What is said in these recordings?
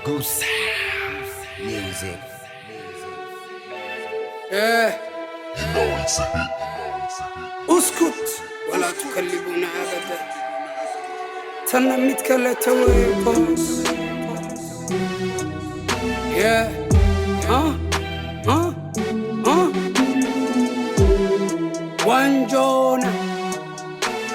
Goose music. اسكت ولا تكلمونا أبدا تنمتك لا تويبوس يا ها وانجونا.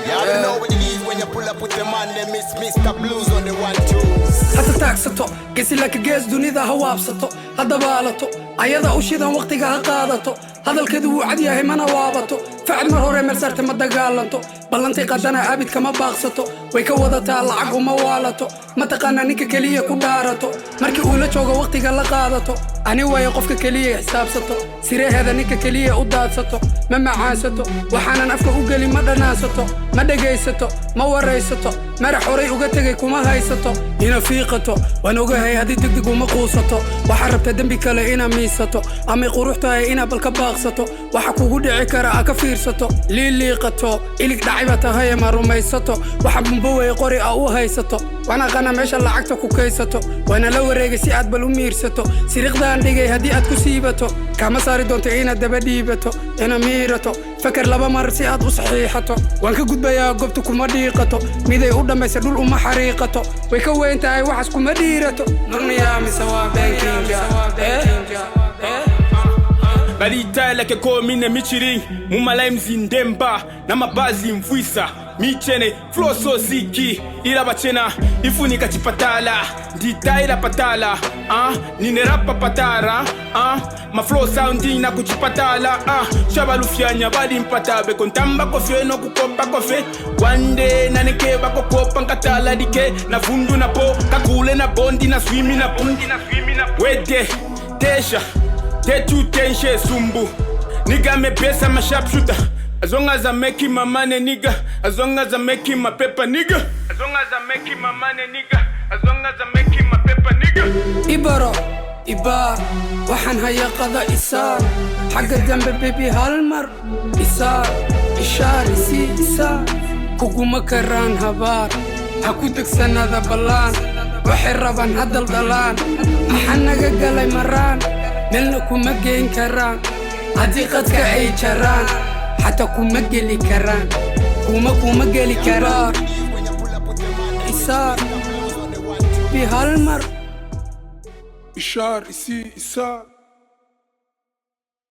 Y'all know what it is when you pull up with the man, they miss Mr. Blues on the 1-2s. حتى تاكسطو قسي لك جيس دونيدا هوابسطو هذا بالطو عيدا وشيدا وقتها قادتو هذا الكذو عادي هي منا وابطو فعل مرهور مرسرت ما دغالنتو بلنتي قدنا عابد كما باقسطو way ka wadataa lacag uma waalato ma taqaana ninka kaliya ku dhaarato markii uu la joogo waqtiga la qaadato ani way qofka kaliya xisaabsato sireehada ninka kaliya u daadsato ma macaasato waxaanan afka u gali ma dhanaasato ma dhageysato ma wareysato mara xoray uga tagay kuma haysato ina fiiqato waan ogahay hadii degdeg uma quusato waxa rabta dambi kale ina miisato ama quruxtahay ina balka baaqsato waxa kugu dhici kara ka fiirsato liiliiqato ilig dhaciba tahay ma rumaysato waxa بوي قري أو هيستو وأنا قنا مش اللعقتو كوكيستو وأنا لو رجع سياد بلو ميرستو سرق دان دقي هدي أتكسيبتو كما صار دون تعين الدبديبتو أنا ميرتو فكر لبا مر سياد وصحيحتو وأنك قد بيا قبتو كمديقتو ميدا يقول ما يسدول أم حريقتو ويكوي أنت أي وحش كمديرتو نرمي يا مسوا بانكينجا Balita like ko mine michiring mumala mzindemba na mabazi mvwisa michene flow so ziki ila bachena ifunika chipatala nditaira patala nine rapa patara ma flow sounding na kuchipatala shabalufyanya bali mpatabe kontamba kofe no kukopa kofe one day na neke bakokopa nkatala dike na fundu na po kakule na bondi na swimi na wede tesha Tetu tenche sumbu Nigga me pesa my sharpshooter As long as I'm making my money nigga As long as I'm making my paper nigga As long as I'm making my money nigga As long as I'm making my paper nigga إبرة إبار وحن هيا قضاء إسار حق الذنب بيبي هالمر إسار إشار يسي إسار كوكو مكران هبار هكودك سنة ذا بلان وحربان هذا الضلان أحنق قلي مران ملنا كوما جين كران هدي قد كأي جران حتى كوما جلي كران كوما جلي كران إسار بهالمر إشار إسي إسار